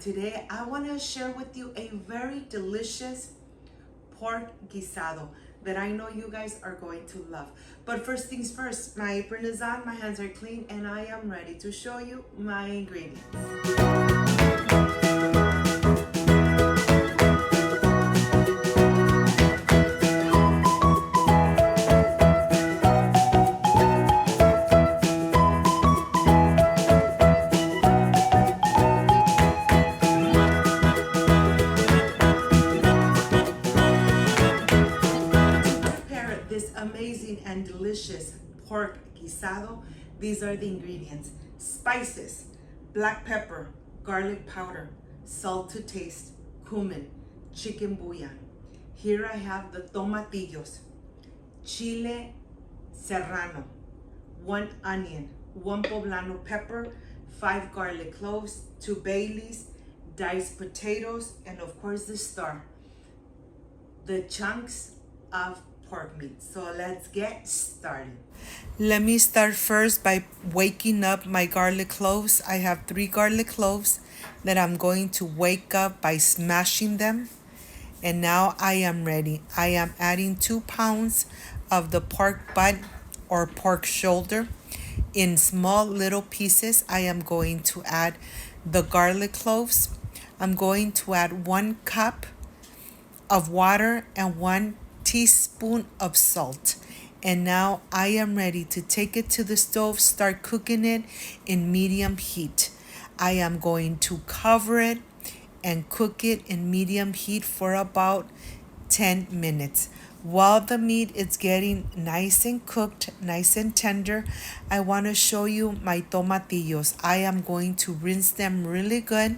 today I want to share with you a very delicious pork guisado that I know you guys are going to love. But first things first, my apron is on, my hands are clean, and I am ready to show you my ingredients. This amazing and delicious pork guisado, these are the ingredients: spices, black pepper, garlic powder, salt to taste, cumin, chicken bouillon. Here I have the tomatillos, chile serrano, 1 onion, 1 poblano pepper, 5 garlic cloves, 2 bay leaves, diced potatoes, and of course the star, the chunks of pork meat. So let's get started. Let me start first by waking up my garlic cloves. I have 3 garlic cloves that I'm going to wake up by smashing them. And now I am ready. I am adding 2 pounds of the pork butt or pork shoulder. In small little pieces, I am going to add the garlic cloves. I'm going to add 1 cup of water and 1 teaspoon of salt. And now I am ready to take it to the stove, start cooking it in medium heat. I am going to cover it and cook it in medium heat for about 10 minutes. While the meat is getting nice and cooked, nice and tender, I want to show you my tomatillos. I am going to rinse them really good.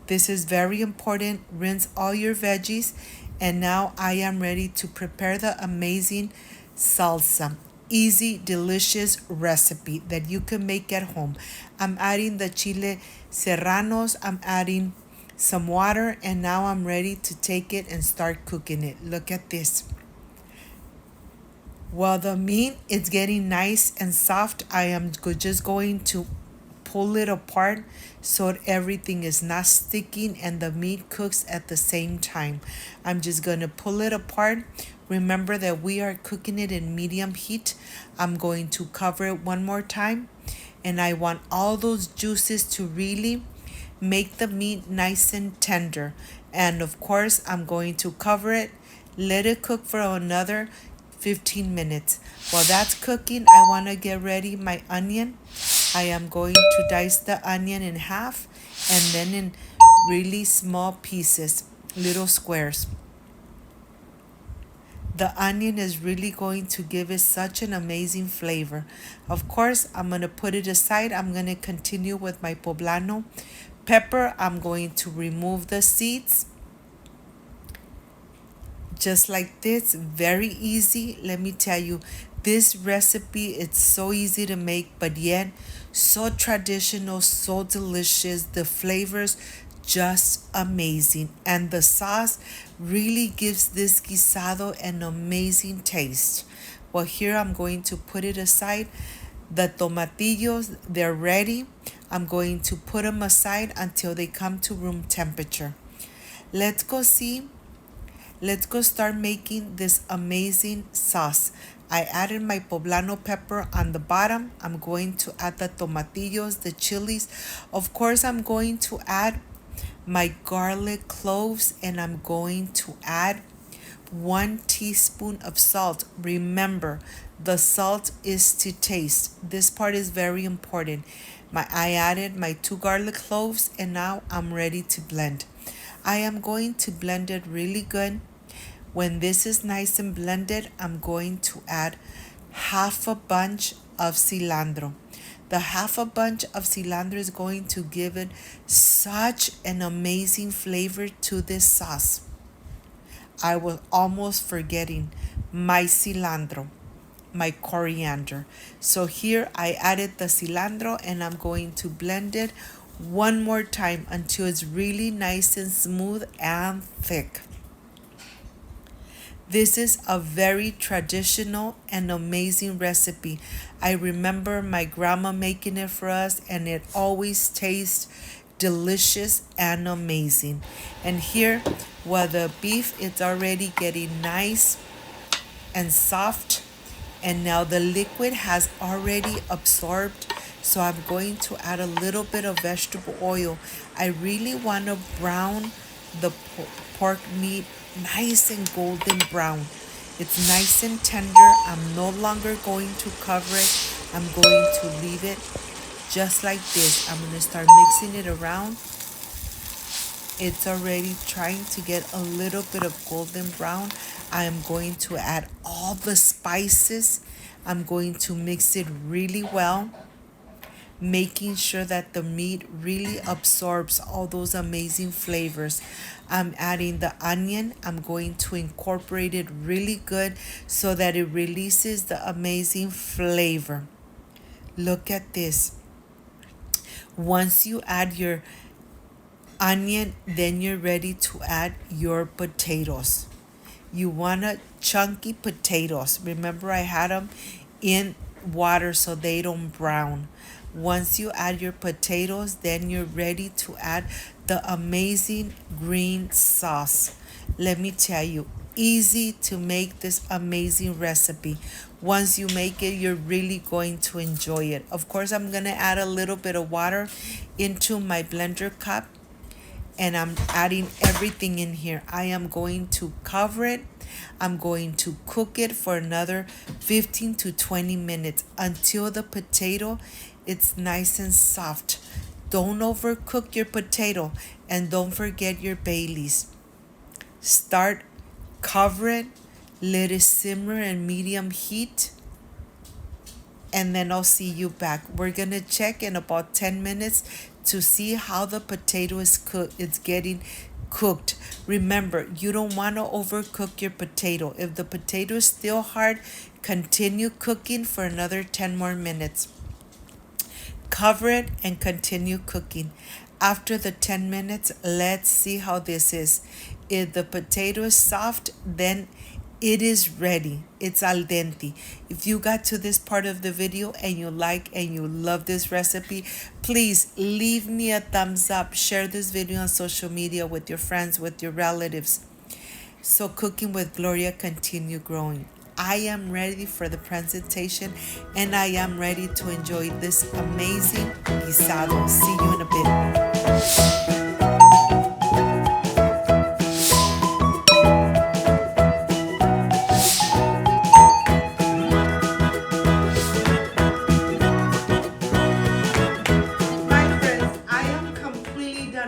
This is very important. Rinse all your veggies. And now I am ready to prepare the amazing salsa. Easy, delicious recipe that you can make at home. I'm adding the chile serranos. I'm adding some water, and now I'm ready to take it and start cooking it. Look at this. While the meat is getting nice and soft, I am just going to pull it apart so everything is not sticking and the meat cooks at the same time. I'm just going to pull it apart. Remember that we are cooking it in medium heat. I'm going to cover it one more time, and I want all those juices to really make the meat nice and tender. And of course, I'm going to cover it, let it cook for another 15 minutes. While that's cooking, I want to get ready my onion. I am going to dice the onion in half and then in really small pieces, little squares. The onion is really going to give it such an amazing flavor. Of course, I'm going to put it aside. I'm going to continue with my poblano pepper. I'm going to remove the seeds. Just like this, very easy. Let me tell you, this recipe, it's so easy to make, but yet so traditional, so delicious. The flavors just amazing, and the sauce really gives this guisado an amazing taste. Well, here I'm going to put it aside. The tomatillos, they're ready. I'm going to put them aside until they come to room temperature. Let's go start making this amazing sauce. I added my poblano pepper on the bottom. I'm going to add the tomatillos, the chilies. Of course, I'm going to add my garlic cloves, and I'm going to add 1 teaspoon of salt. Remember, the salt is to taste. This part is very important. I added my 2 garlic cloves, and now I'm ready to blend. I am going to blend it really good. When this is nice and blended, I'm going to add half a bunch of cilantro. The half a bunch of cilantro is going to give it such an amazing flavor to this sauce. I was almost forgetting my cilantro, my coriander. So here I added the cilantro, and I'm going to blend it one more time until it's really nice and smooth and thick. This is a very traditional and amazing recipe. I remember my grandma making it for us, and it always tastes delicious and amazing. And here, while the beef is already getting nice and soft, and now the liquid has already absorbed, so I'm going to add a little bit of vegetable oil. I really want to brown the pork meat nice and golden brown. It's nice and tender. I'm no longer going to cover it. I'm going to leave it just like this. I'm going to start mixing it around. It's already trying to get a little bit of golden brown. I am going to add all the spices. I'm going to mix it really well, making sure that the meat really absorbs all those amazing flavors. I'm adding the onion. I'm going to incorporate it really good so that it releases the amazing flavor. Look at this. Once you add your onion, then you're ready to add your potatoes. You want chunky potatoes. Remember, I had them in water so they don't brown. Once you add your potatoes, then you're ready to add the amazing green sauce. Let me tell you, easy to make this amazing recipe. Once you make it, you're really going to enjoy it. Of course, I'm going to add a little bit of water into my blender cup, and I'm adding everything in here. I am going to cover it. I'm going to cook it for another 15 to 20 minutes until the potato it's nice and soft. Don't overcook your potato, and don't forget your bay leaves. Cover it, let it simmer in medium heat, and then I'll see you back. We're gonna check in about 10 minutes to see how the potato is cooked. It's getting cooked. Remember, you don't want to overcook your potato. If the potato is still hard, continue cooking for another 10 more minutes. Cover it and continue cooking. After the 10 minutes, let's see how this is. If the potato is soft, then it is ready. It's al dente. If you got to this part of the video and you like and you love this recipe, please leave me a thumbs up. Share this video on social media with your friends, with your relatives. So Cooking with Gloria continue growing. I am ready for the presentation, and I am ready to enjoy this amazing guisado. See you in a bit.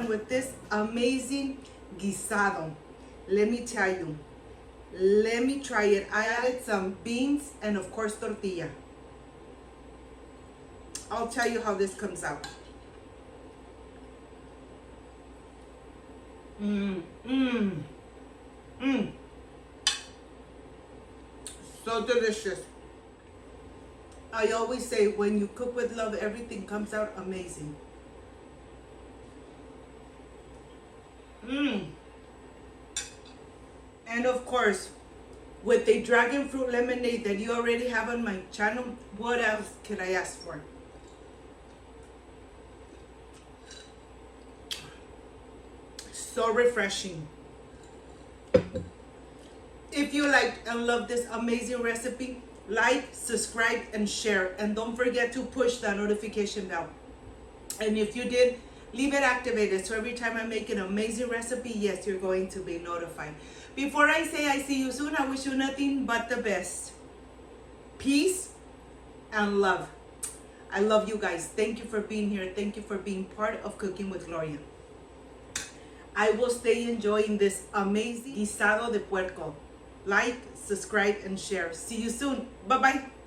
With this amazing guisado. Let me tell you, let me try it. I added some beans and of course tortilla. I'll tell you how this comes out. So delicious. I always say, when you cook with love, everything comes out amazing. And of course, with the dragon fruit lemonade that you already have on my channel, what else could I ask for? So refreshing. If you like and love this amazing recipe, like, subscribe, and share. And don't forget to push that notification bell. And if you did, leave it activated, so every time I make an amazing recipe, yes, you're going to be notified. Before I say I see you soon, I wish you nothing but the best. Peace and love. I love you guys. Thank you for being here. Thank you for being part of Cooking with Gloria. I will stay enjoying this amazing guisado de puerco. Like, subscribe, and share. See you soon. Bye-bye.